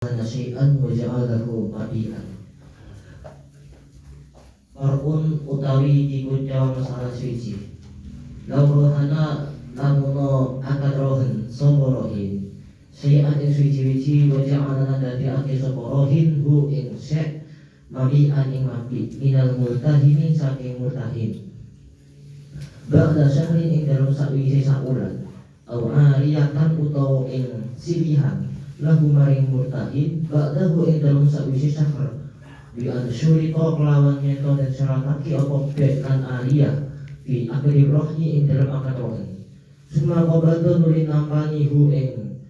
syai'an wa ja'alahu mabi'an. Farun utawi iku jawab masalah suci. Laurohana lamuno akan rohen sopo rohin syai'an ing suci-suci wa ja'alana dadi ake sopo rohin hu ing syai' mabi'an ing mabi minal multahini saking multahin ba'da syahrin ing dalam sakwise sakulan au ariyatan utawa ing silihan lahu maring murtahin ba'dahu ing dalam sakwise syahr bi ansyurita kelawan nyeto dan syarataki apa bek lan aliyah fi akli rohni ing dalam akad rohni summa qabadha nuli nampani hu ing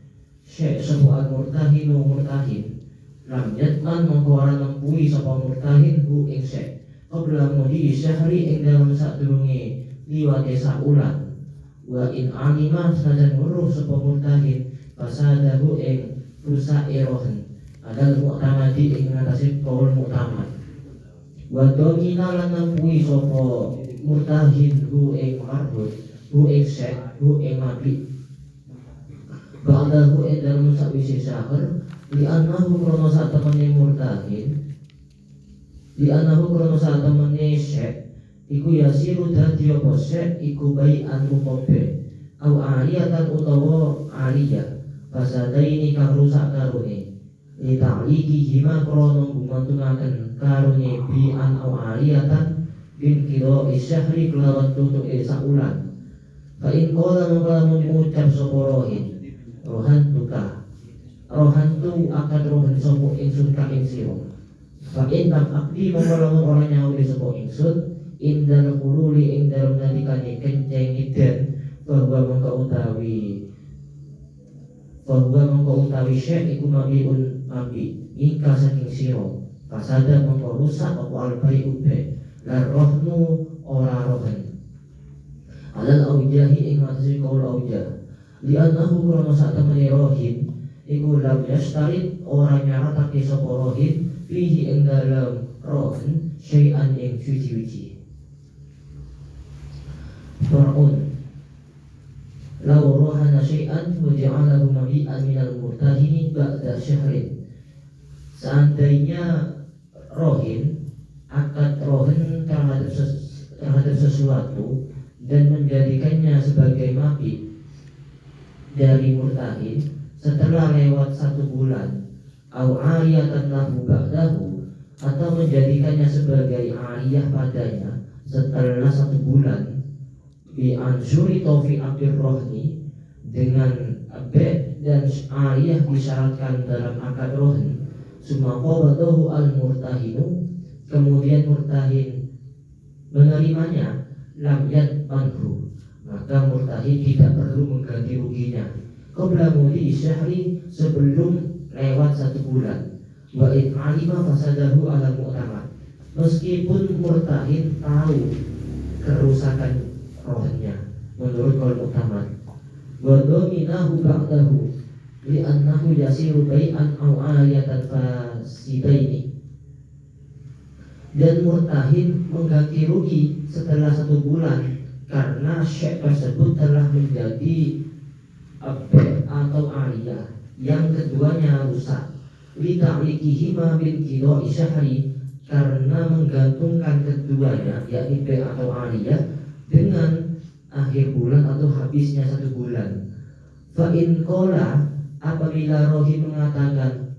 syek sebuah murtahin lam yatman mengkawara nempui sapa murtahin hu ing syek qabla mudi syahri ing dalam sadurunge liwate saulan wa in alima sajan weruh sapa murtahin fasadahu ing rusae rohen adal mu'tamadi ing ngatasi kaul mu'tamad wa domina lan nempui sapa murtahin hu ing marbut hu ing syek hu ing mabi ba'dahu ing dalam sakwise syahr li annahu krono sak temene murtahin li annahu krono sak temene syek iku yasiru dadi apa syek iku bai'an rupobe au aliyatan utawa aliyah fasadaini kang rusak karone li ta'liqi hima krono gumantungaken karone bi'an au aliyatan bin kiro isyahri kelawan tutuk saulan fa in qala mengkalamun mengucap sapa rohin rohan tu akan rohan sapa ingsun ka ing sira fa in lam akdi mengkalamun orang nyauri sapa ingsun indal qululi ing dalem nalikane kenceng iden bahwa mengko utawi syekh iku mabiun mabi ingka saking sira fasada mengko rusak apa albai ube lan rohnu ora rohen alal aujahi ing matasi kaul aujah li annahu krono sak temene rohin iku lam yastarid ora nyaratake sapa rohin fihi ing dalem rohen syai'an ing suci-suci. Far'un law rohana syai'an wa ja'alahu mabi'an minal murtahini ba'da syahrin. Seandainya rohin akad rohin terhadap sesuatu dan menjadikannya sebagai mabi dari murtahin setelah lewat 1 bulan au aliyatan lahu ba'dahu atau menjadikannya sebagai aliyah padanya setelah 1 bulan bi ansuri taufi akdir rohni dengan bed dan aliyah disyaratkan dalam akad rohni summa qabadahu al murtahinu kemudian murtahin menerimanya lam yatmanhu maka murtahin tidak perlu mengganti ruginya qabla mudi syahri sebelum lewat 1 bulan wa in alima fasadahu ala mu'tamad meskipun murtahin tahu kerusakan rohnya menurut kaul mu'tamad wa dominahu ba'dahu li annahu yasiru bai'an aw ayatan fasidaini dan murtahin mengganti rugi setelah 1 bulan karena syekh tersebut telah menjadi abd atau aliyah yang keduanya rusak li ta'liqihima bin qida isyahri karena menggantungkan keduanya yakni b atau aliyah dengan akhir bulan atau habisnya 1 bulan. Fa in qala apabila rohi mengatakan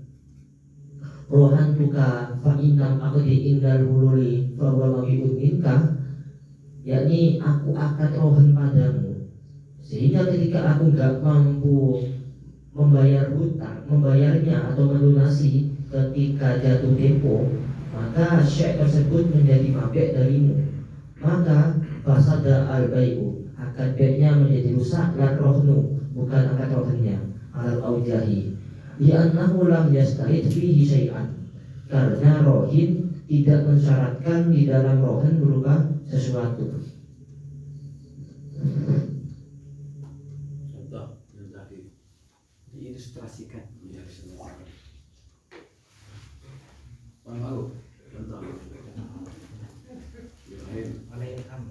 rohan tuka fa innam aqdi indal hululi fa huwa mabiun minka yakni aku akad rohan padamu sehingga ketika aku gak mampu membayar hutang membayarnya atau melunasi ketika jatuh tempo maka syekh tersebut menjadi mabek darimu maka fasada al-bai'u akad baiknya menjadi rusak lan rohnu bukan akad rohnya alal aujahi li annahu lam yastarid fihi syai'an karena rohin tidak mensyaratkan di dalam rohin berupa sesuatu. Contoh yang tadi diilustrasikan malu contoh Alaiham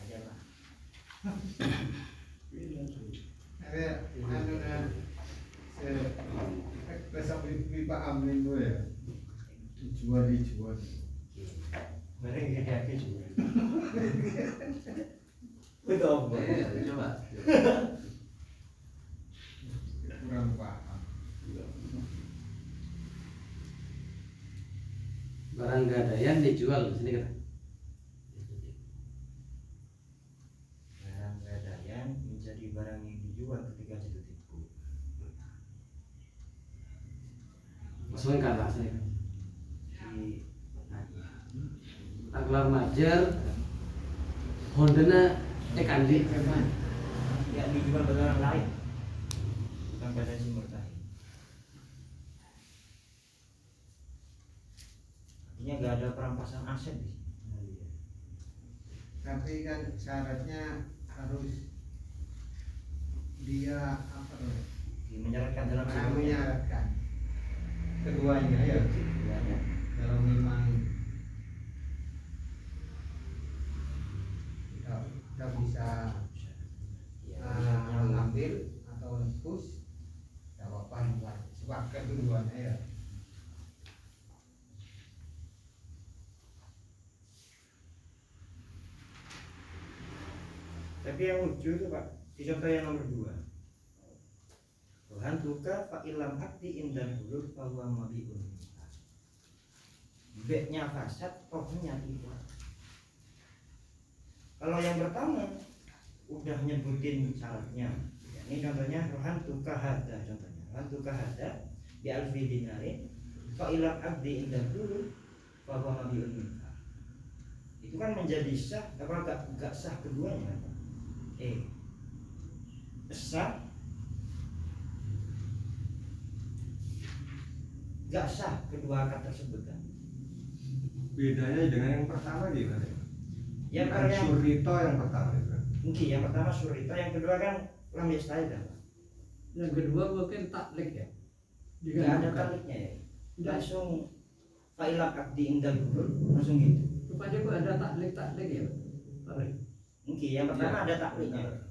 aja lah anu besok Pak Amin tuh ya dijual. Mereka kayak juga. Betul. Coba. Kurang paham. Barang gadaian dijual di sini kan? Barang gadaian menjadi barang yang dijual ketika jatuh tempo. Masukin ke atas nih. Di Tanggal majer Hondana Kandi. ya dijual pada orang lain, bukan pada si murtahin. Artinya nggak ada perampasan aset di sini. Tapi kan syaratnya harus dia apa tuh? Menyaratkan dalam Menyaratkan keduanya ya. keduanya. Kalau memang kita bisa mengambil atau nebus, tidak apa-apa buat sebab keduanya ya. Tapi yang lucu itu Pak, di contoh yang nomor 2. Tuhan tuka fa ilam akti indan hulur bahwa mabiun. B-nya fasad, rohnya tidak. Kalau yang pertama udah nyebutin syaratnya. Ya, ini contohnya rohan tuka hada contohnya. Rohan tuka hada bi alfi dinarin fa ilam akti indan hulur bahwa mabiun. Itu kan menjadi sah, apa enggak sah keduanya? Sah gak sah kedua akad tersebut kan. Bedanya dengan yang pertama gimana? Yang Bukan yang surito yang pertama itu kan? mungkin yang pertama surita, yang kedua kan lam yastaidah. Yang kedua mungkin taklik ya. Gak ada taliknya ya. Langsung fa'ilam akdi indal hulul langsung gitu. Rupanya kok ada taklik ya. Taklik. Mungkin yang pertama Ya, ada takliknya.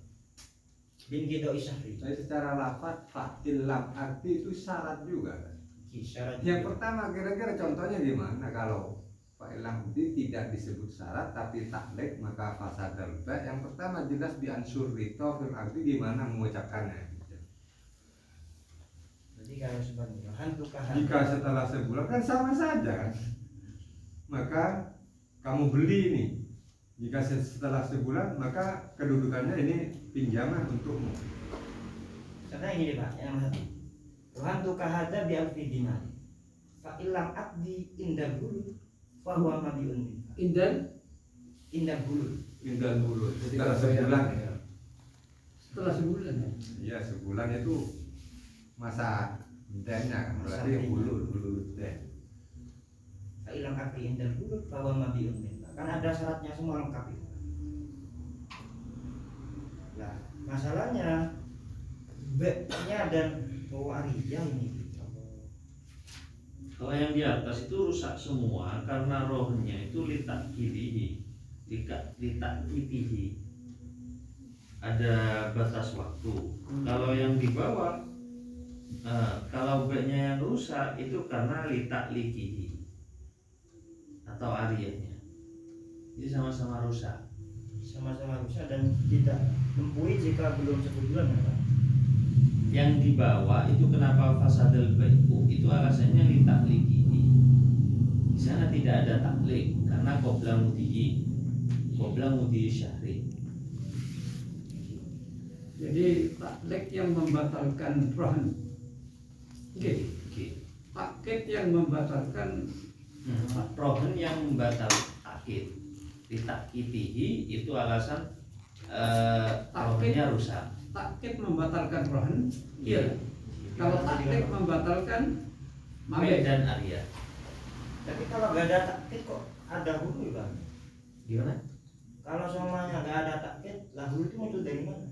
Bin kido isahri. Tapi secara lafaz faktil lam arti itu syarat juga kan? Syarat Yang pertama kira-kira contohnya gimana kalau fa'ilam arti tidak disebut syarat tapi taklek maka fasadal ba'. Yang pertama jelas di ansur rito fil arti gimana mengucapkannya. Jadi kalau sebenarnya hantuka Jika setelah sebulan kan sama saja kan? Maka kamu beli ini. Jika setelah sebulan maka kedudukannya ini pinjaman untukmu. karena ini Pak, yang nomor 1. Hantuka hada bi alfi dinar. Fa ilam akdi indal hulul fa huwa mabiun. Indan Indal hulul. Indah dulu setelah sebulan ya. setelah sebulan ya. Iya sebulan itu masa dana kan berarti hulu den. Ilang akdi indal hulul bahwa mabiun kan ada syaratnya semua lengkap itu. Nah masalahnya B-nya dan waria ini. Kalau yang di atas itu rusak semua karena rohnya itu litak kirihi, litak kirihi. Ada batas waktu. Kalau yang di bawah, kalau B-nya yang rusak itu karena litak likihi atau arianya. Jadi sama-sama rusak. Sama-sama rusak dan tidak mempunyai jika belum 1 bulan ya Pak. Yang di bawah itu kenapa fasadul bai'u itu alasannya litaklikihi. Di sana tidak ada taklik karena qabla mudhi syahri. Jadi taklik yang membatalkan rohan. Oke. Takkit yang membatalkan Rohan yang membatal takid. Litakitihi itu alasan rohannya rusak. takkit membatalkan rohan. Iya. Kalau taklik membatalkan B mabek. dan Arya. Tapi kalau nggak ada takkit kok ada hulu Bang? Gimana? Kalau semuanya nggak ada takkit, lah hulu itu muncul dari mana?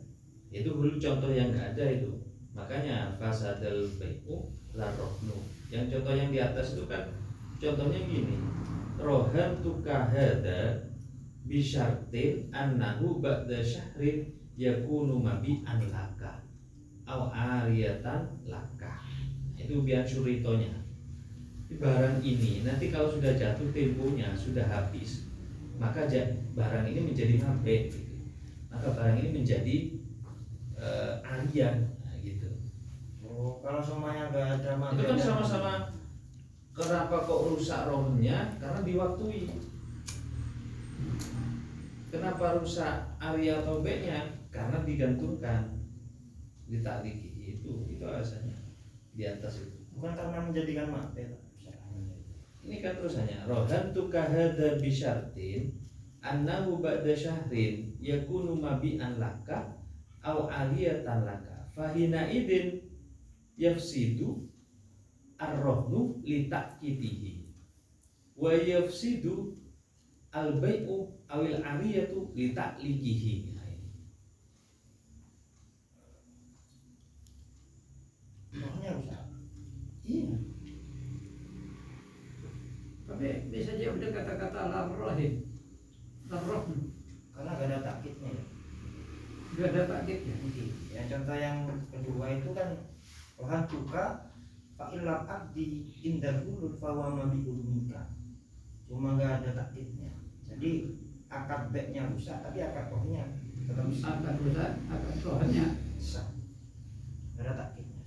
Itu dulu contoh yang nggak ada itu. Makanya fasadul bai'u la rohnu. Yang contoh yang di atas itu kan contohnya gini. Rohan tukahada bisyartin annahu ba'da syahrin yakunu mabi'an laka. ariyatan laka. Itu biar suritonya. Barang ini nanti kalau sudah jatuh temponya sudah habis, maka barang ini menjadi mabek gitu. Maka barang ini menjadi arian gitu. Oh, kalau semuanya nggak ada Itu kan maknanya. sama-sama. Kenapa kok rusak rohnya? Karena diwaktui. Kenapa rusak aria atau beknya? Karena digantungkan, ditakliki itu alasannya di atas itu. Bukan karena menjadikan makbet. Ini kan terusannya. Rohan tukahada bisyartin annahu ba'da syahrin yakunu mabi'an laka aw aliyatan laka fahina idin yafsidu ar-rohnu litakitihi wa yafsidu al-bai'u awil ariyatu litaklikihi. Rohnya rusak. Iya. Tapi bisa jadi kata-kata larrohin, larrohnu, Karena nggak ada takkitnya ya. gak ada takkitnya. Ya contoh yang kedua itu kan rohan tuka fa'ilab abdi indal ulul fawama bi'ulmika. Cuma nggak ada takkitnya. Jadi akad beknya rusak tapi akad rohnya tetap sah. Akad rusak, akad rohnya. Sah. Nggak ada takkitnya.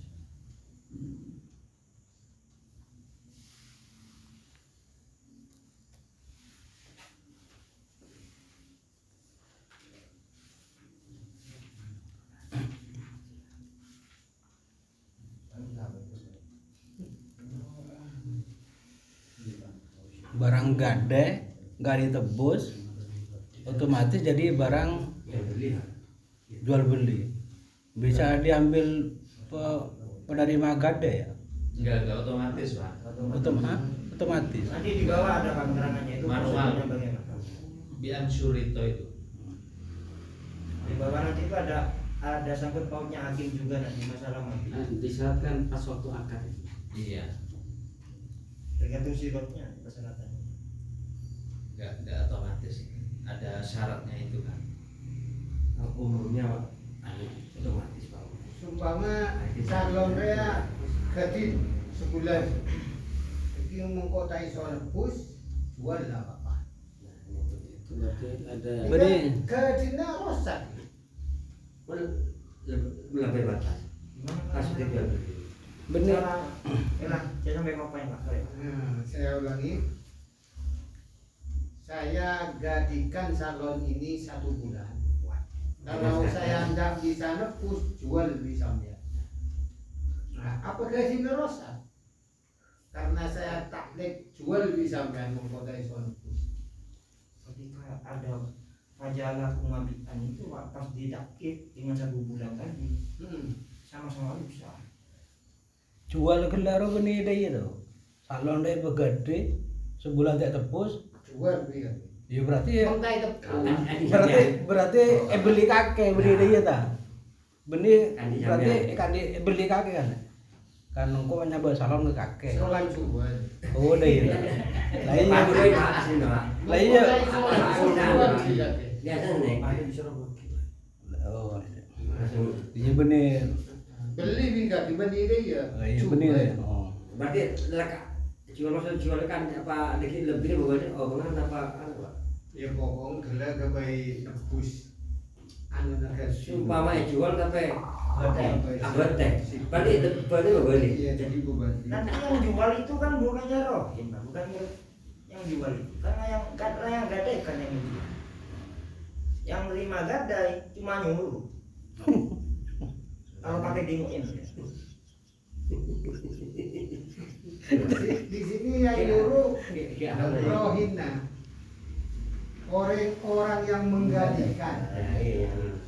Barang gade nggak ditebus otomatis jadi barang jual beli, bisa diambil penerima gade ya, Enggak otomatis, Pak. otomatis. Nanti di bawah ada keterangannya itu Manual. prosedurnya bagaimana. Bian surito itu. Di bawah nanti itu ada sangkut pautnya hakim juga nanti masalah mati. Disyaratkan pas waktu akad. Iya. Tergantung sirotnya persyaratannya. Enggak otomatis. Ada syaratnya itu kan. Umumnya Pak, otomatis Pak. Sumpama salon rea gaji sebulan, jadi mengkotai soal bus jual lah apa? Itu berarti ada Gajinya rosak. lebih batas. Gimana? Kasih tiga. Bener. Enak, saya sampai ngapain Pak? Sorry. Nah, saya ulangi. Saya gajikan salon ini 1 bulan. Kalau saya hendak bisa nebus, jual bisa dia. Nah, apa gajinya rosak? Karena saya taklek jual bisa sampean mengkodai soal nebus. Ketika ada fajalah kumabian itu Pak, pas didakit dengan 1 bulan tadi sama-sama rusak. Jual gelar ini dia itu. Salon dia begede, sebulan tak tebus, jual dia. Ya berarti berarti beli kakek beli dia ta. Beli berarti kan beli kakek kan. Kan engko nyaba salon ke kakek. Salon jual. Oh dia. Lah iya. Lah iya. Biasanya Ada di Surabaya. Oh. Iya bener. Beli bingkai dibanding dia. Iya bener. Oh. berarti jual kan apa lagi lebih bukan omongan apa Pak? Ya pokoknya gila kebaik nebus anu naga Umpama jual tapi Abate. berarti boleh. Iya jadi beban. Nanti yang jual itu kan bukannya rohin Pak, bukan yang jual itu. Karena yang gadai kan yang jual. Yang terima gadai cuma nyuruh. Kalau pakai dinguin. Di sini yang nyuruh rohina. Orang yang menggadaikan.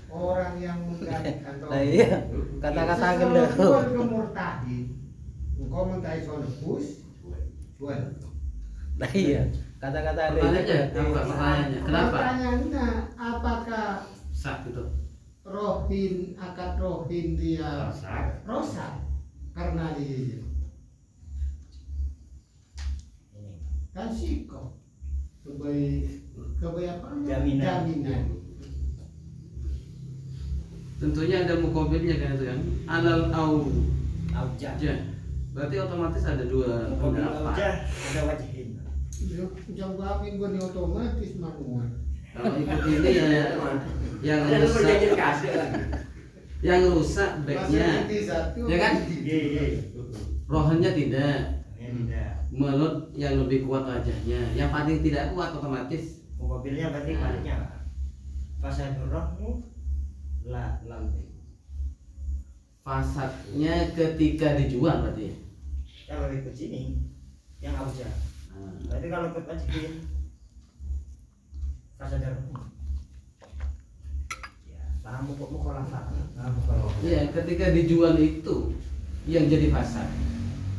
Orang yang menggadaikan. Lah iya. Kata-kata Kalau gendeng. jual ke murtadin, engkau mentai soal nebus, jual. Lah iya. Kata-kata Pertanyaannya, kenapa? Pertanyaannya, apakah Sah gitu. rohin akad rohin dia rosak karena dia kan siko kebaik apa namanya? Jaminan. Jaminan. Tentunya ada mukobilnya kan itu kan. Alal au Aujah. Berarti otomatis ada dua Mukobil pendapat. aujah ada wajhin. Jawabin gue otomatis manual. Kalau ikut ini ya yang Ada rusak, perjanjian kasih lagi. yang rusak backnya, ya kan? Iya. Rohannya tidak. Ya tidak. Mulut yang lebih kuat wajahnya, yang paling tidak kuat otomatis. Mukobilnya berarti baliknya. Fasadur rohmu la lambe. Fasadnya ketika dijual berarti. Kalau ikut sini yang aujah. Berarti kalau ikut wajhin fasadur rohmu. Ya, paham mukhalafah. Iya, ketika dijual itu yang jadi fasad.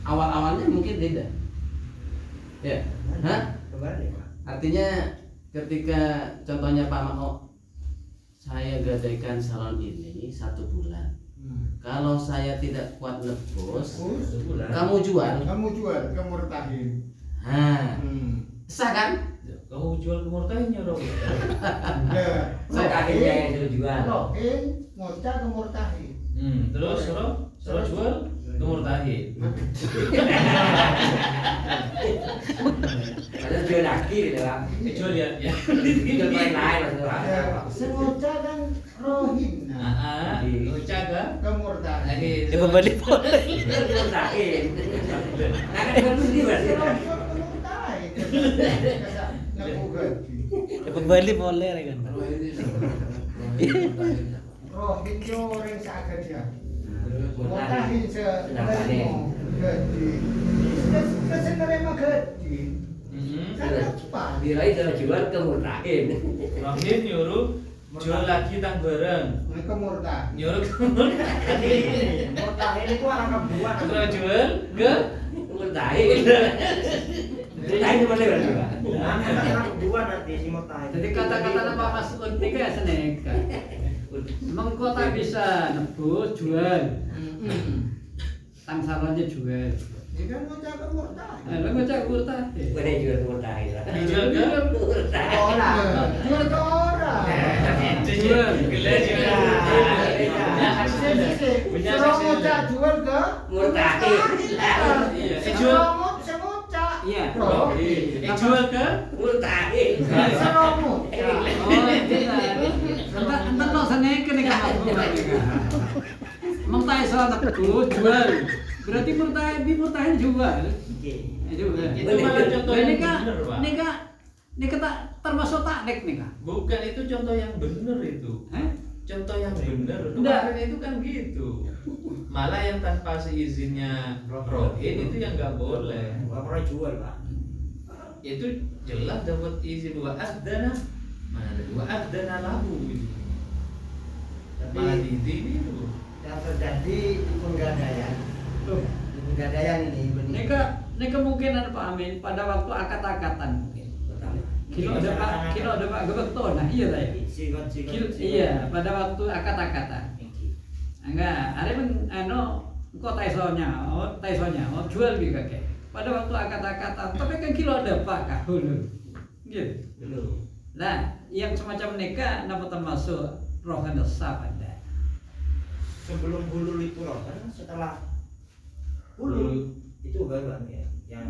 Awal-awalnya mungkin tidak. Ya, hah? Kembali Pak. Artinya ketika contohnya Pak Mao, saya gadaikan salon ini 1 bulan. Kalau saya tidak kuat nebus, kamu jual. Kamu jual ke murtahin. Nah, sah kan? Kamu jual ke murtahinnya dong. Ya. Saya kakinya yang sudah jual. Rohin ngocak ke murtahin. Terus suruh jual ke murtahin. Ada jual lagi gitu kan. Jual ya. Jual lain maksudnya. Ya, sengocak kan rohin. Jaga. Ke murtahin. Kembali boleh. Murtahin. Nah kan kan sendiri berarti. Kembali boleh kan. Rohin yo orang sakit ya. Murtahin se-nerima gaji. Se-nerima gaji. Kan cepat. Diraih sudah jual ke murtahin. Rohin nyuruh jual lagi tang bareng. Ke murtahin. Nyuruh ke murtahin. Murtahin itu anak buah. Terus jual ke Murtahin. Murtahin boleh berarti Pak. Anak buah nanti si murtahin. Jadi kata-kata Pak Mas ini kayak seneka. Emang kota bisa nebus jual, tang salonnya jual. Ini kan ngocak ke murtahin. Lo ngecek murtah. Boleh jual ke murtahin. dijual ke Murtahin. Orang. Jual ke orang. jual. Gila jual. Suruh ngocak jual ke Murtahin. Iya, Suruh ngocak. Iya. Rohin. Jual ke Murtahin. Suruh ngocak. Oh, tidak. Entar lo seneka nih kan. Emang tahu soal nebus jual. Berarti murtahin jual. Oke. Juga. Itu malah contoh yang bener, Pak. Nika tak termasuk taknik nih kak. Bukan, itu contoh yang bener itu. Contoh yang bener. Enggak. Kemarin itu kan gitu. Malah yang tanpa seizinnya rohin itu yang nggak boleh. Gak pernah jual Pak. Itu jelas dapat izin wa ahdana. Mana ada wa ahdana lahu itu. Malah di ini itu. Yang terjadi di penggadaian. Di penggadaian ini benih. Ini kemungkinan Pak Amin pada waktu akad-akatan mungkin. Kilo ada Pak Gebek tuh, nah iya saya. Iya, pada waktu akad-akatan. Enggak, ada men kok taisonya, jual juga kayak. Pada waktu akad-akatan, tapi kan kilo ada Pak kahul. Gitu. Nah, yang semacam nikah napa termasuk rohan desap ada. Sebelum hulul itu loh kan setelah hulul itu baru ya yang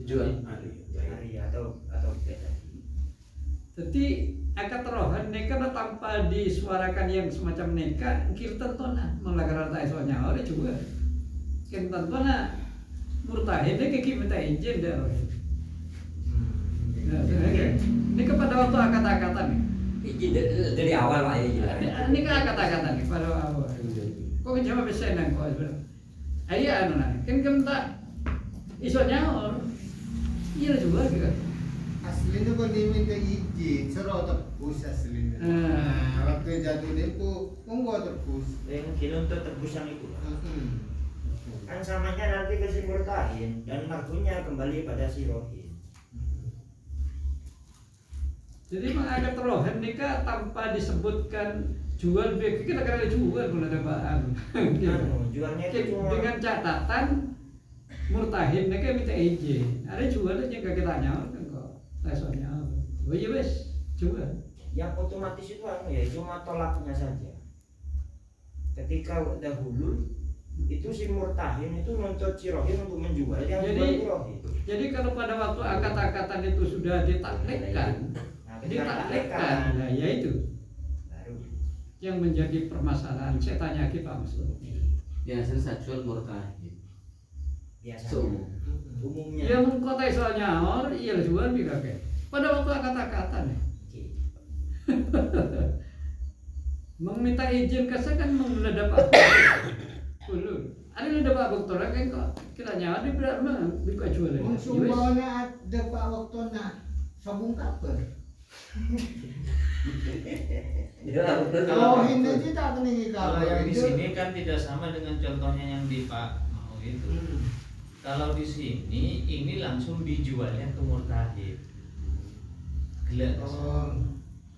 Jual. hari atau beda. Jadi akad rohan nikah tanpa disuarakan yang semacam nikah, kita tentu melanggar taisonya oleh juga. Kita tentu murtahin dia kayak minta izin dia rohan. Ini kepada waktu akad-akatan nih. Izin dari awal Pak izin. Ini kan akad-akatan nih pada awal. Kok cuma bisa nang kok sebenarnya. Ayah kan kita isonya iya juga gitu. Aslinya kok diminta izin, suruh tebus aslinya. Waktu jatuh tempo, monggo tebus. Mungkin untuk tebus yang itu kan samanya nanti ke si murtahin dan markunya kembali pada si rohin. Jadi mengangkat rohan nikah tanpa disebutkan jual beki kita kira jual pun ada bahan. Jualnya itu cuma Dengan catatan murtahin nikah minta izin. Ada jual aja gak kita nyawa kan kok. Lesonya. Oh iya wes jual. yang otomatis itu ya cuma tolaknya saja. ketika dahulu itu si murtahin itu nuntut si rohin untuk menjual yang Jadi- jual itu rohin. Jadi kalau pada waktu akad-akatan itu sudah ditaklekkan, Nah, ketika ditaklekkan, nah ya itu baru yang menjadi permasalahan. Saya tanya lagi Pak Mas. Biasanya saya jual murtahid. biasanya umumnya. Yang kota soalnya orang iya jual juga kayak. Pada waktu akad-akatan ya. Meminta izin ke saya kan menggeledah Pak dulu. Ada ledah Pak Dokter kan kok kiranya ada berapa buka jual Wong ya. sumbawanya ada Pak Waktona sabung kaper. Oh ini aja tak kena Kalau kaper. yang di sini kan tidak sama dengan contohnya yang di Pak Mau itu. Kalau di sini ini langsung dijualnya ke murtahid. Gila. Oh,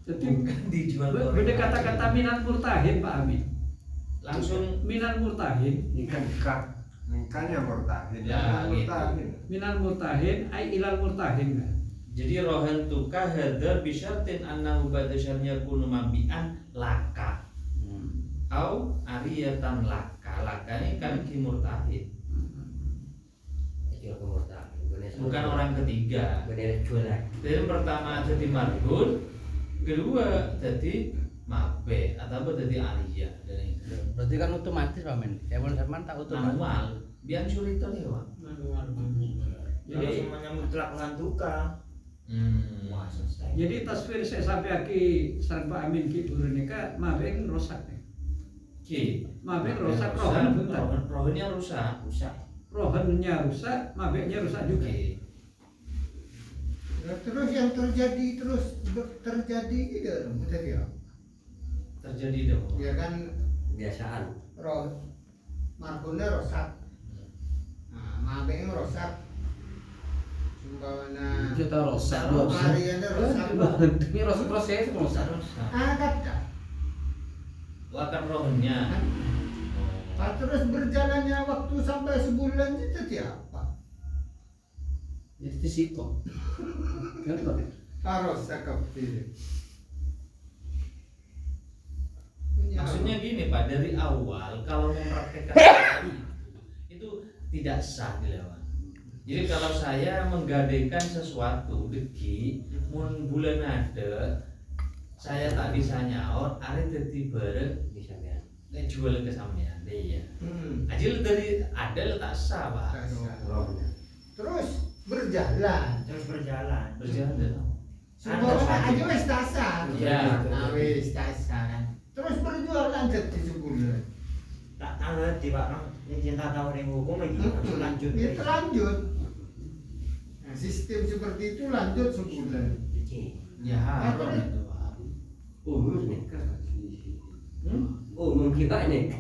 Jadi Bukan dijual ke orang beda lain. kata-kata minat murtahin Pak Amin. Langsung Minat murtahin, Nikahnya murtahin. Ya, Murtahin. minat murtahin, ai ilal murtahin kan. jadi rohan tukah hadar bisyartin annahu ba'da syarnya kunu mabi'an laka. Au ariyatan laka. Laka ini kan kimurtahid. Jual ke murtahid. Bukan orang ketiga. Bener jualan. Jadi yang pertama jadi marhun, kedua jadi mabe atau jadi aliyah. Berarti kan otomatis Pak Men. Saya Salman tak otomatis. Manual, biar suri itu lewat. Kalau semuanya mutlak dengan tukang. Wah, selesai. Jadi tasfir saya sampai aki saran Pak Amin ki buruneka mabeng rosak nih. Oke. Mabeng rosak rohan bentar. Rohannya rusak. Rohannya rusak, mabeknya rusak juga. Oke. nah, terus yang terjadi gitu, betul ya? Terjadi dong. Ya kan Kebiasaan. marhumnya rosak. Nah, mabeng rosak. Sumbawanya Kita rosak. hariannya rosak. Ini rosak proses rosak. Rusak. Angkat dah. Akan rohannya. Nah, terus berjalannya waktu sampai sebulan itu jadi apa? Jadi disiko. Kan Pak. Harus kepilih. Maksudnya gini Pak, dari awal kalau mempraktekkan itu tidak sah dilawan. Jadi kalau saya menggadaikan sesuatu deki mun bulan ada saya tak bisa nyaur, ari dadi bareng Bisa ya. jual ke sampean. Iya. Hmm. Ajil dari ada tak sah Pak. Rohnya. Terus berjalan. Terus berjalan. Berjalan. Sumbawanya aja wis tasar. Iya. Nah, wis tasar. Terus berjualan jadi sebulan. Tak ngerti Pak, ini cinta tahu yang hukum lagi langsung lanjut. Itu lanjut. Nah, sistem seperti itu lanjut sebulan. Ya haram itu Pak. Umum nikah. Hmm? Umum kita ini.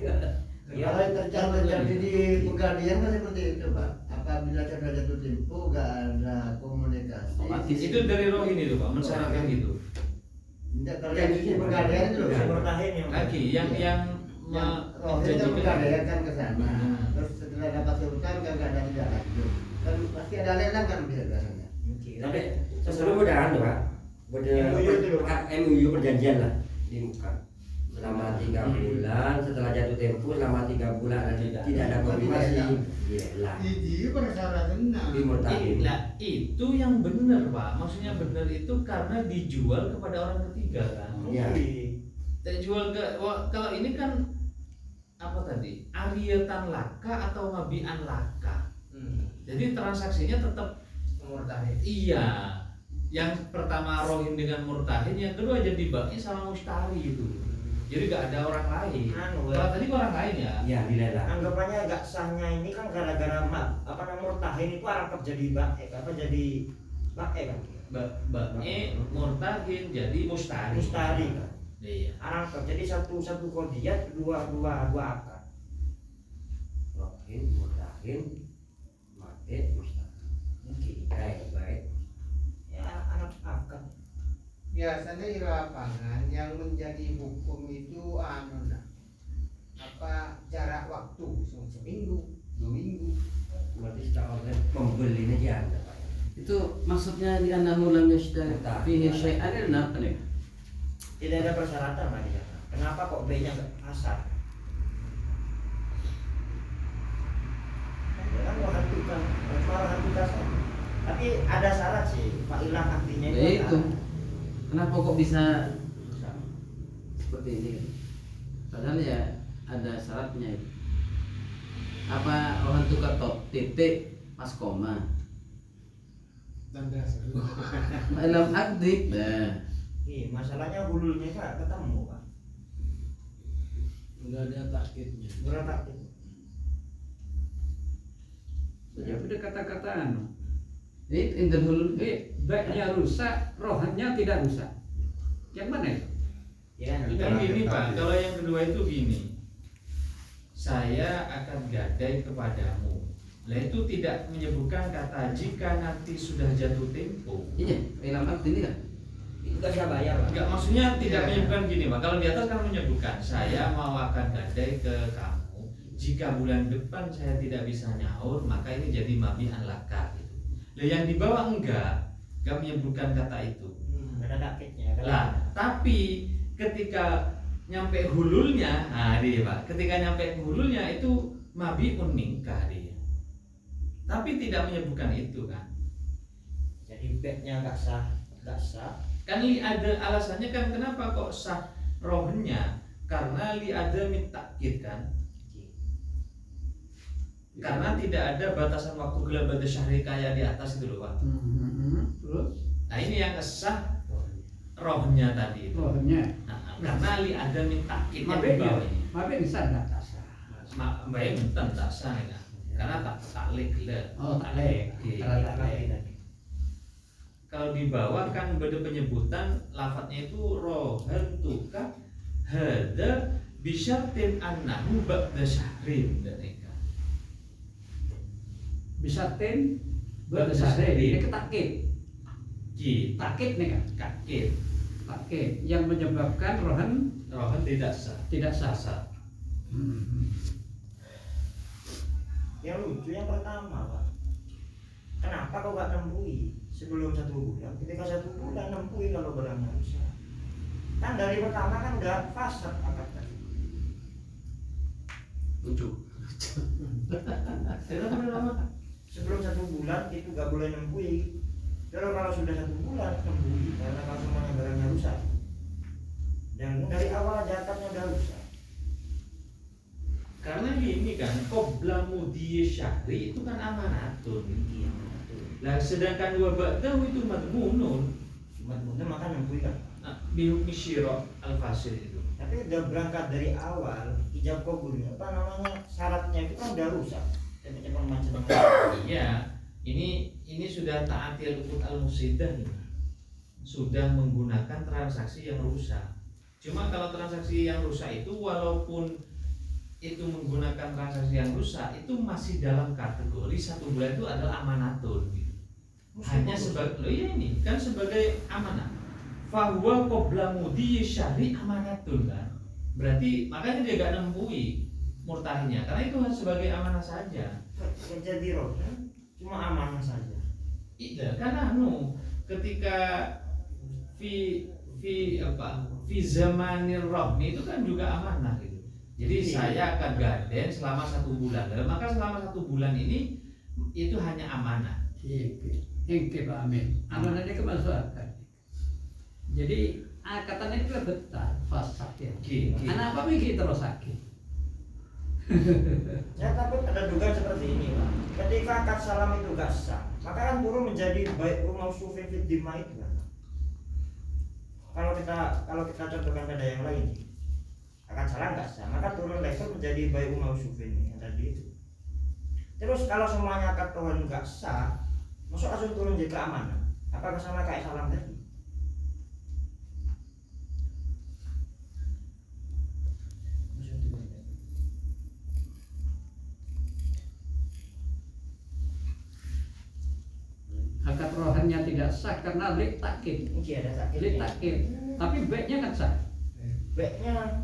Ya, kalau terjadi di pegadian kan seperti itu, Pak. Apabila sudah jatuh tempo, nggak ada komunikasi. Itu dari roh ini tuh Pak, mensyaratkan gitu. Tidak terjadi di pegadian itu loh. Si murtahin yang Lagi yang Rohnya kan pegadian kan ke sana. Hmm. Terus setelah dapat sultan kan nggak ada tidak lanjut. Kan pasti ada lelang kan biasanya. Tapi sebelum udah anu Pak. Udah MOU perjanjian lah di muka. Selama 3 bulan, setelah jatuh tempo selama 3 bulan tidak ada koordinasi. Iya lah. Iji persyaratannya. Di murtahin. Nah, itu yang benar Pak. Maksudnya benar itu karena dijual kepada orang ketiga kan. Iya. Jual ke kalau ini kan apa tadi? Ariyatan laka atau mabian laka. Jadi transaksinya tetap Murtahin. iya. Yang pertama rohin dengan murtahin, yang kedua jadi baki sama mustari itu. Jadi gak ada orang lain. Kalau tadi orang lain ya. Iya, dilelang. anggapannya agak sahnya ini kan gara-gara murtahin itu arangkap jadi jadi kan. Baki murtahin jadi mustari. Mustari kan. Iya. Arangkap jadi satu kodiyat dua akad. Rohin, murtahin, mati, mustahil. Baik. Ya anak akad. Biasanya di lapangan yang menjadi hukum itu jarak waktu seminggu, 2 minggu. Berarti secara online membelinya dia ada Pak. Itu maksudnya di annahu lam yashtari fihi syai'an kenapa nih? Tidak ada persyaratan Pak di sana. Kenapa kok B-nya nggak pasar? Tapi ada syarat sih, Pak Ilang artinya Ya itu. Kenapa kok bisa seperti ini? Padahal ya ada syaratnya itu. Apa rohan tukar titik pas koma. Tanda seru. Dalam aktif. Nah, Iya, masalahnya hululnya Pak ketemu Pak. udah ada takkitnya. Berat tak? Ya udah kata-kata anu. Itu interdahulu. Baiknya rusak, rohannya tidak rusak. Yang mana itu? Ya, Kan gini Pak, kalau yang kedua itu gini, saya akan gadai kepadamu. Nah itu tidak menyebutkan kata jika nanti sudah jatuh tempo. Iya, dalam aktif ini kan. Itu kan sudah bayar, Pak. Enggak, maksudnya tidak menyebutkan gini Pak. Kalau di atas kan menyebutkan saya mau akan gadai ke kamu. Jika bulan depan saya tidak bisa nyaur, maka ini jadi mabi laka gitu. Nah yang di bawah enggak menyebutkan kata itu. ada takitnya. Lah, tapi ketika nyampe hululnya, nah dia Pak, ketika nyampe hululnya itu mabi nikah dia. Tapi tidak menyebutkan itu kan. Jadi backnya nggak sah. Kan li ada alasannya kan kenapa kok sah rohnya? Karena li ada mitakid kan. Karena tidak ada batasan waktu gelap syahri kayak di atas itu loh Pak. Terus Nah ini yang sah rohnya tadi itu. rohannya. Nah, karena li ada mitakid yang di bawah ini. Mabek bisa enggak tak sah. Baik enten tak sah kan. Karena tak taklik lah. Oh, tak lek. Iya. Tak lek. Kalau di bawah kan beda penyebutan lafadznya itu rohan tuka hada bisyartin annahu ba'da syahrin mereka. Bisa ten berdasar ini ketakit. Ki Takit nih kan. kakit Takit yang menyebabkan rohan rohan tidak sah. tidak sah. Sah. Yang lucu yang pertama Pak. Kenapa kau nggak nembui sebelum 1 bulan? Ketika 1 bulan nembui kalau barangnya rusak. Kan dari pertama kan udah fasad akad tadi. Lucu. Sebelum 1 bulan itu nggak boleh nembui. Kalau sudah 1 bulan nembui karena kalau semuanya barangnya rusak. Dan dari awal aja akadnya udah rusak. Karena gini kan qabla mudhi syahri itu kan amanatun. Lah sedangkan wabadahu itu madmunun. Madmunun maka nembui kan. Nah, bihukmi syira al-fasil itu. Tapi udah berangkat dari awal ijab kabulnya apa namanya syaratnya itu kan udah rusak. Cepet-cepet macam. Iya, ini sudah ta'atil uqud al-musidah ini. Sudah menggunakan transaksi yang rusak. Cuma kalau transaksi yang rusak itu walaupun itu menggunakan transaksi yang rusak itu masih dalam kategori 1 bulan itu adalah amanatun gitu. Hanya sebagai ini kan sebagai amanah. Fahuwa qabla mudhi syahri amanatun kan. Berarti makanya dia gak nembui murtahinya karena itu hanya sebagai amanah saja. Jadi roh cuma amanah saja. Iya karena ketika fi zamanir rohni itu kan juga amanah gitu. Jadi saya akan gaden selama 1 bulan. Maka selama 1 bulan ini itu hanya amanah. Yang Pak Amin. Amanahnya kemaslahatan. Jadi katanya itu betul fasad ya. Anak apa mikir terus sakit. Saya takut ada dugaan seperti ini Pak. Ketika akad salam itu gak sah, maka kan turun menjadi baik rumah sufin fit dima itu kan. Kalau kita contohkan pada yang lain, akad salam gak sah, maka turun level menjadi baik rumah sufin yang tadi itu. Terus kalau semuanya akad Tuhan gak sah, masuk langsung turun jadi keamanan. Apakah sama kayak salam tadi? Akad rohannya tidak sah karena lik takid. Mungkin ada sakit. Lik takid. Tapi baiknya kan sah. Baiknya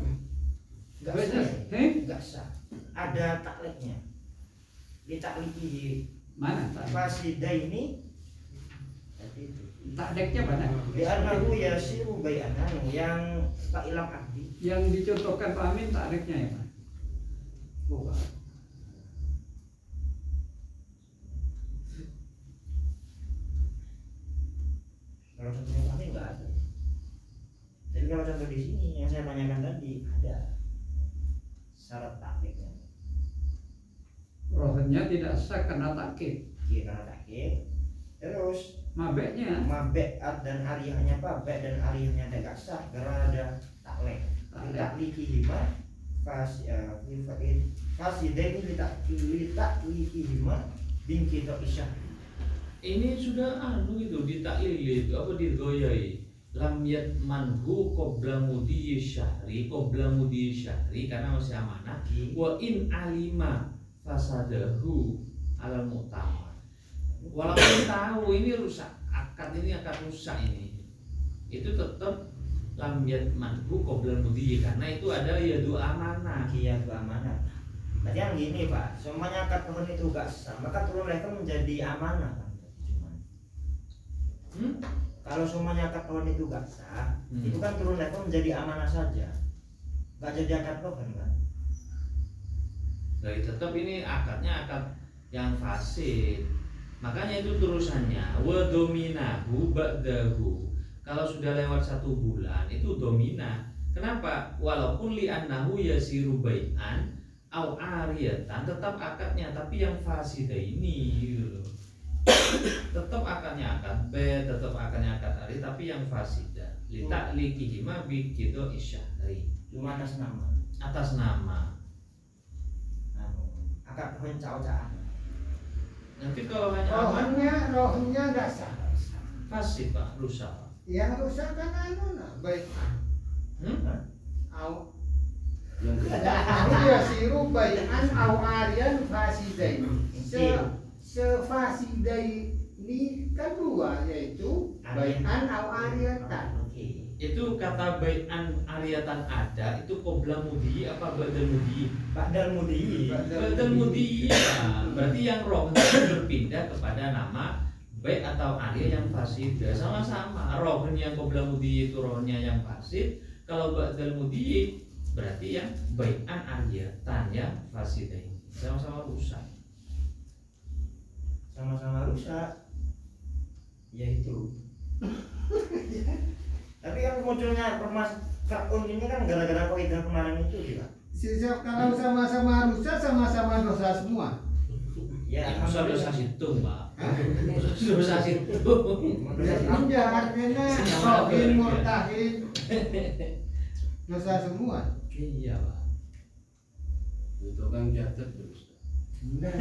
gak Baiknya, sah. Gak sah. Ada takleknya. Di takliki mana tak? fasida ini tadi itu. Takdeknya mana? Di anahu yasiru bai'anan yang tak ilam abdi. Yang dicontohkan Pak Amin takdeknya ya Pak. rohnya tidak sah karena takkit. Iya karena takkit. Terus Mabeknya mabek dan ariyahnya pabek dan ariyahnya tidak sah karena ada taklek. Litaklikihima fasidaini litaklikihima bingkito isyah. Ini sudah gitu ditaklili itu apa digoyai. Lam yatmanhu qabla mudhi syahri karena masih amanah. Wa in alima fasadahu alal mu'tamar. Walaupun tahu ini rusak, akad rusak ini, itu tetap lam yatmanhu qabla mudhi karena itu ada yadu amanah. Iya itu amanah. Tadi yang gini Pak, semuanya akad pohon itu gak sah, maka turun level menjadi amanah kan? Kalau semuanya akad pohon itu gak sah, itu kan turun level menjadi amanah saja, gak jadi akad pohon kan? Jadi tetap ini akadnya akad yang fasid. Makanya itu terusannya wa dominahu ba'dahu. Kalau sudah lewat 1 bulan itu domina. Kenapa? Walaupun li'annahu yasiru bai'an au ariyatan, tetap akadnya tapi yang fasida ini gitu. Tetap akadnya akad B, tetap akadnya akad ari tapi yang fasida. Litaklikihima bi gitu isyahri. Cuma atas nama. Atas nama. Akad pohon cao-caan. Nanti kalau hanya rohnya nggak sah. fasid Pak, rusak. Yang rusak kan baik. Iya siru bai'an au arian fasidain. Sefasidain ini kan 2 yaitu bai'an au ariatan. Itu kata bai'an ariatan ada itu qabla mudhi apa ba'dal mudhi? Ba'dal mudhi. Ba'dal mudhi. Ya. Berarti yang rohnya berpindah kepada nama bai' atau arya yang fasid. Sama-sama. Rohnya yang qabla mudhi itu rohnya yang fasid. Kalau ba'dal mudhi berarti yang bai'an ariyatan yang fasidain. Sama-sama rusak. Sama-sama rusak. Yaitu. Tapi kan munculnya permasalahan ini kan gara-gara kaidah kemarin itu juga. Kalau sama-sama rusak sama-sama dosa semua. Ya, dosa situng Pak. Dosa situng. Ya artinya rohin murtahin dosa semua. Iya Pak. Itu kan catat terus. Nah,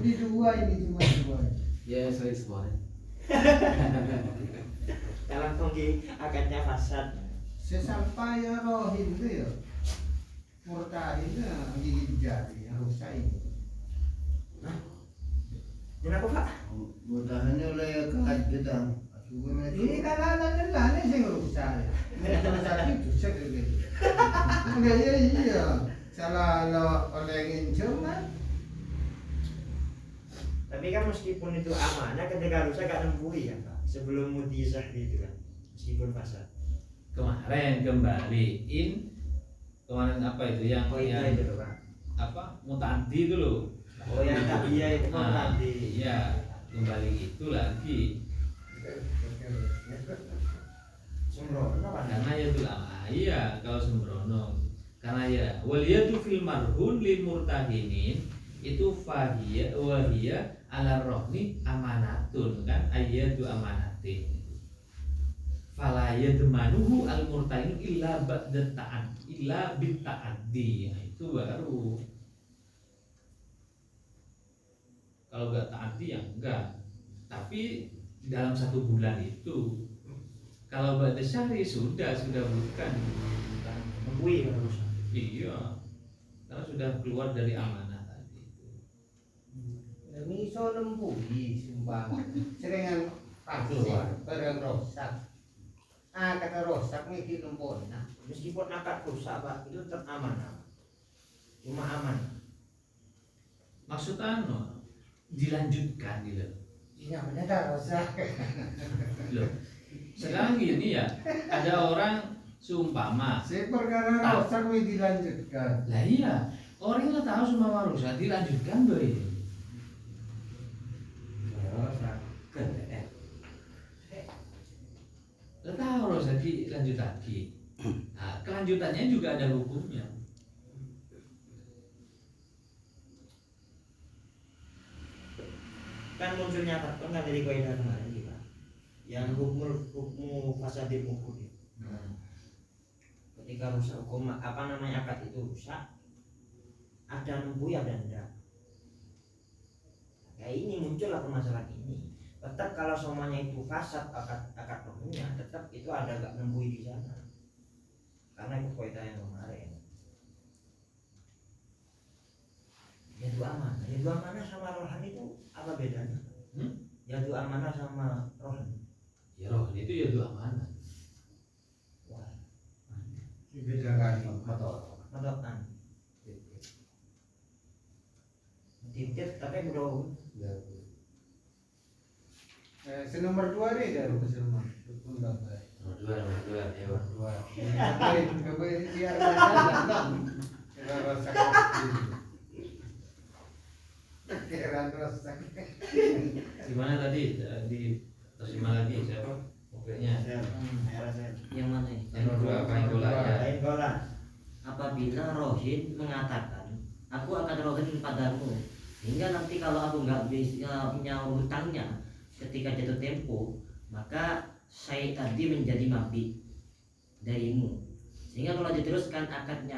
ini 2 ini cuma 2. Ya sering semua. Dalam tinggi akadnya fasad. Sesampai rohin itu ya murtahinnya gigit jari yang rusak ini. Kenapa Pak? Mutahannya oleh akad kita. Ini kan ada sing rusak ya. Rusak itu gitu. Enggak iya. Salah oleh nginjem kan. Tapi kan meskipun itu amanah ketika rusak gak nembui ya Pak. Sebelum mudizah gitu kan. Meskipun fasad. Kemarin kembaliin kemarin apa itu yang itu loh Pak. apa mutadi itu loh. Oh yang tadi ya itu tadi. Iya, kembali itu lagi. Sembrono apa? Karena ya itu iya kalau sembrono. Karena ya waliyatu fil marhun lil murtahinin itu fahiyah wahiyah ala rohni amanatun kan ayyatu amanatin. Fala yadmanuhu al murtahin illa ba'da ta'ad illa bit ta'addi. Nah, itu baru. Kalau enggak ta'addi ya enggak. Tapi dalam 1 bulan itu kalau ba'da syahri sudah bukan Nembui kan rusak. iya. Karena sudah keluar dari amanah tadi itu. Ini so nembui sumpah. Seringan keluar barang rusak. Kata rusak nih di lembut. Nah, meskipun akad rusak Pak, itu tetap amanah. Cuma aman. Maksud dilanjutkan gitu. Iya benar rusak. Loh. Sekarang gini ya, ada orang seumpama. Si perkara rusak nih dilanjutkan. Lah iya, orang nggak tahu seumpama rusak dilanjutkan boy. Rusak. Nggak tahu rusak dilanjut lagi. Nah, kelanjutannya juga ada hukumnya. kan munculnya akad kan dari kaidah kemarin kita yang hukum fasadil uqud. Ketika rusak hukum akad itu rusak, ada nembui ada enggak. Kayak ini muncullah permasalahan ini. Tetap kalau semuanya itu fasad akad rohnya, tetap itu ada enggak nembui di sana. Karena itu kaidah yang kemarin. Yadu amanah sama rohan itu apa bedanya? Yadu amanah sama rohan. Ya rohan itu yadu amanah. Wah, Dibedakan. matokan. Titik tapi bro. Senomor 2 nih dari Pesulman. Nomor dua ya. Biar rasakan. Gimana tadi di terima lagi siapa? Pokoknya Yang mana ini? yang dua apa yang bola ya? Apabila rohin mengatakan aku akan rohin padamu hingga nanti kalau aku nggak bisa menyaur hutangnya ketika jatuh tempo, maka saya tadi menjadi mabit darimu, sehingga kalau diteruskan akad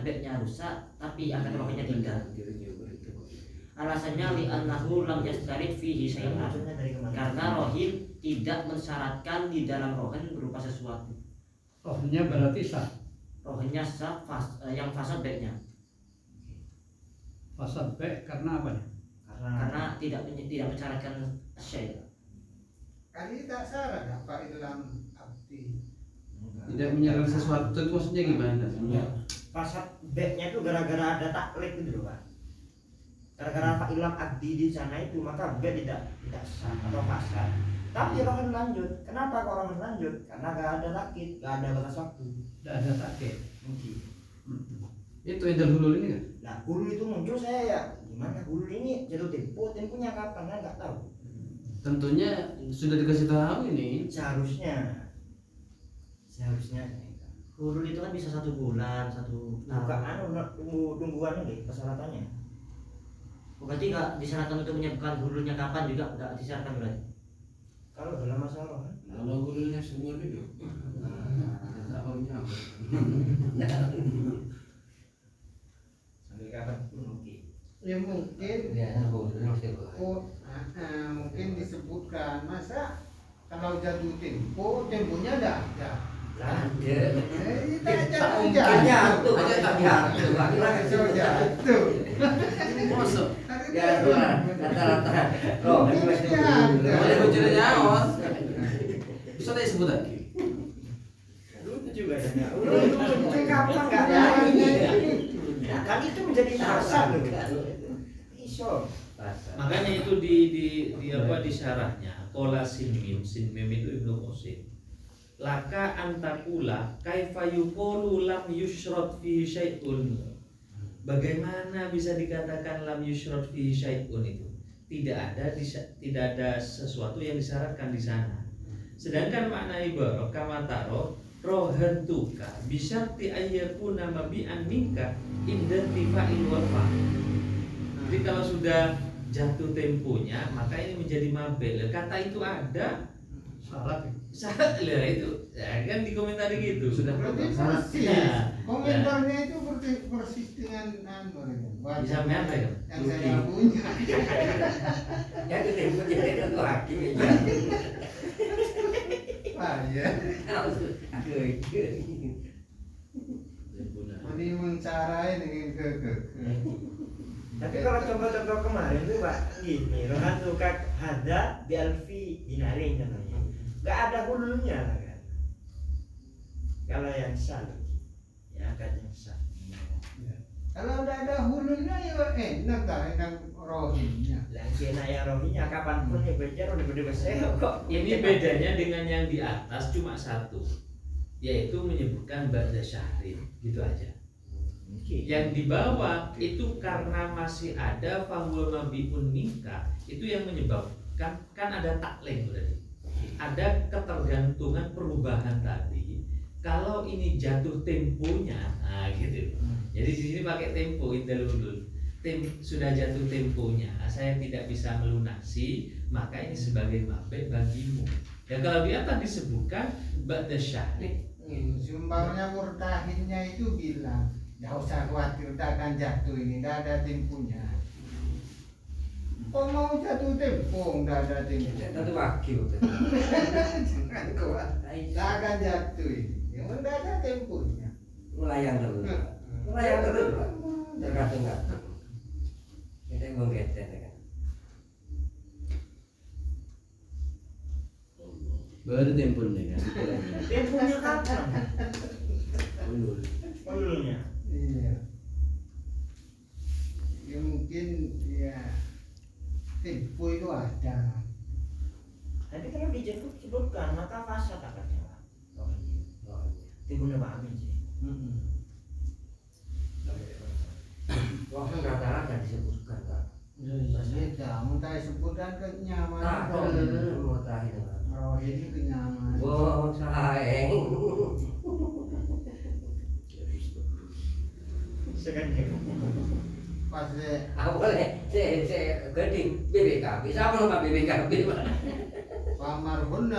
baiknya rusak tapi akad rohinnya tidak. Alasannya li'annahu lam yastarid fihi syai'an, karena rohin tidak mensyaratkan di dalam rohin berupa sesuatu. Rohnya berarti sah. Rohinnya sah, yang fasad baiknya, Fasad baik karena apa? karena tidak mensyaratkan syai'. Kali tak syarat apa dalam abdi. Tidak menyerang sesuatu itu maksudnya gimana? Fasad baiknya itu gara-gara ada taklid gitu loh Pak. Gara-gara Pak Ilam abdi di sana itu maka bed tidak sah atau fasad. Tapi rohan lanjut. Kenapa kok rohan lanjut? Karena gak ada taklid, gak ada batas waktu. Tidak ada takkit. Mungkin. Itu edal hulul ini kan? Nah hulu itu muncul saya ya gimana hulu ini jatuh temponya kapan kan nggak tahu. Tentunya sudah dikasih tahu ini. Seharusnya Hurul itu kan bisa 1 bulan, 1 tahun. tungguan ini persyaratannya. Berarti nggak disyaratkan untuk menyebutkan hurulnya kapan juga nggak disyaratkan berarti. Kalau dalam masalah rohan Kalau hulunya seumur hidup. Tahunnya. sampai kapan pun oke. Ya mungkin mungkin disebutkan masa kalau jatuh temponya ada. Jatuh. Masuk. Rata-rata rohin masih Boleh bocorin nyawa. Bisa tak disebut lagi? Itu juga ada. Itu kapan nggak ada? Nah, kan itu menjadi fasad loh. Iso. Makanya itu di apa di syarahnya kola sinmim itu Ibnu Qasim. Laka antakula kaifa yuqulu lam yushrad fi syai'un. Bagaimana bisa dikatakan lam yushrad fi syai'un itu? Tidak ada sesuatu yang disyaratkan di sana. Sedangkan makna ibarat kama taro rohantuka bisyarti ayyakuna mabi'an minka inda tifa'il wafa. Jadi kalau sudah jatuh temponya maka ini menjadi mabel. Kata itu ada Syarat. syarat lah itu. Ya, kan dikomentari gitu. Sudah Berarti syarat. persis. Komentarnya itu persis dengan Bisa apa ya? yang saya punya. Jatuh tempo jadi satu hakim ya. Wah ya. Ini mencarai dengan ke. Tapi kalau contoh-contoh kemarin tuh Pak gini, rohan tukak hada bi alfi dinarin contohnya. Gak ada hulunya kan. Kalau yang sah, ya kan yang sah. Kalau udah ada hulunya ya enak rohingnya. Langsung ya rohinya kapan pun ya bejar udah gede besar kok. Ini bedanya dengan yang di atas cuma satu, yaitu menyebutkan ba'da syahrin, gitu aja. Yang di bawah itu karena masih ada fahuwa mabi'un minka, itu yang menyebabkan kan ada takleng berarti. Ada ketergantungan perubahan tadi. Kalau ini jatuh temponya, nah gitu. Jadi di sini pakai tempo indal hulul. sudah jatuh temponya, saya tidak bisa melunasi, maka ini sebagai mabek bagimu. Dan kalau di atas disebutkan ba'da syahri. Sumbangnya murtahinnya itu bilang, nggak usah khawatir, tak akan jatuh ini, nggak ada temponya. Kok mau jatuh tempo, nggak ada tempo. Satu wakil. Jangan khawatir, tak akan jatuh ini. Yang nggak ada temponya. Melayang terus. Melayang terus. Tergantung-gantung. Kita menggeten kan. Baru tempun nih kan. Temponya kapan? Ulul. Ululnya. Iya. Ya mungkin ya tempo itu ada. Tapi kalau disebutkan maka fasad akan jalan. Temponya Pak Amin sih. Waktu rata-rata disebutkan Kak. Iya, kamu tak sebutkan kenyamanan. Mau terakhir. Oh ini kenyamanan. Wow, sayang. Sekarang Pas Awalnya saya geding BBKB. Siapa nama BBKB? pamarhun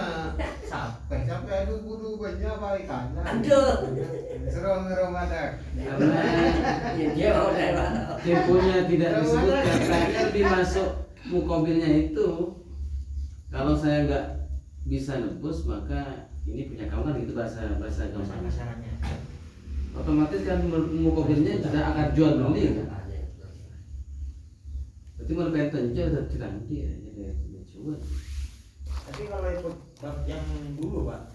sampai itu kudu banyak balikan. Aduh. Serong ada. Ya dia mau dari mana? Temponya tidak disebutkan, tapi masuk mukobilnya itu. Kalau saya nggak bisa nebus, maka ini punya kamu kan, itu bahasa gampang. masalahnya. Otomatis kan mukobilnya sudah akan jual beli kan. Berarti mereka jual tidak dia jadi jual. Tapi kalau ikut bab yang dulu Pak,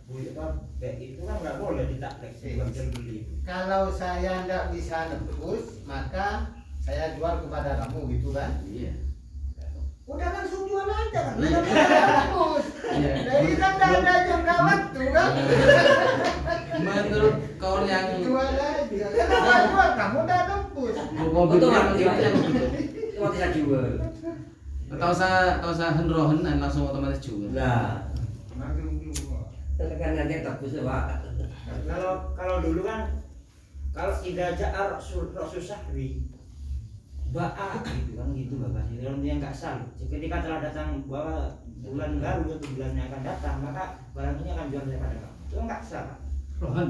itu kan nggak boleh ditaklek sebab jual beli. Kalau saya nggak bisa nebus, maka saya jual kepada kamu gitu kan? Iya. Udah langsung jual aja kan? Nggak bisa nebus. Iya. Jadi kan nggak ada jangka waktu kan? Menurut kau yang Jual aja. Kalau jual kamu udah nebus. mukobilnya itu yang Cuma bisa jual. atau saya henrohen langsung otomatis jual. Nah, Langsung jual. kan nanti tebus Pak. Kalau dulu kan kalau tidak jaar Rasul Sahri ba'a gitu kan gitu Bapak. Kalau dia nggak sah, ketika telah datang bahwa bulan baru atau bulan yang akan datang, maka barang ini akan jual kepada kamu. Itu nggak sah. Rohan,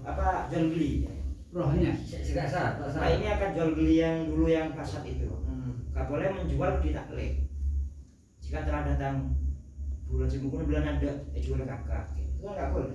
Apa jual beli? rohannya. Tidak sah, tak Nah sah. ini akan jual beli yang dulu yang fasad itu. Nggak boleh menjual di taklek. Jika telah datang bulan kemudian bulan ada jual kakak, itu kan nggak boleh.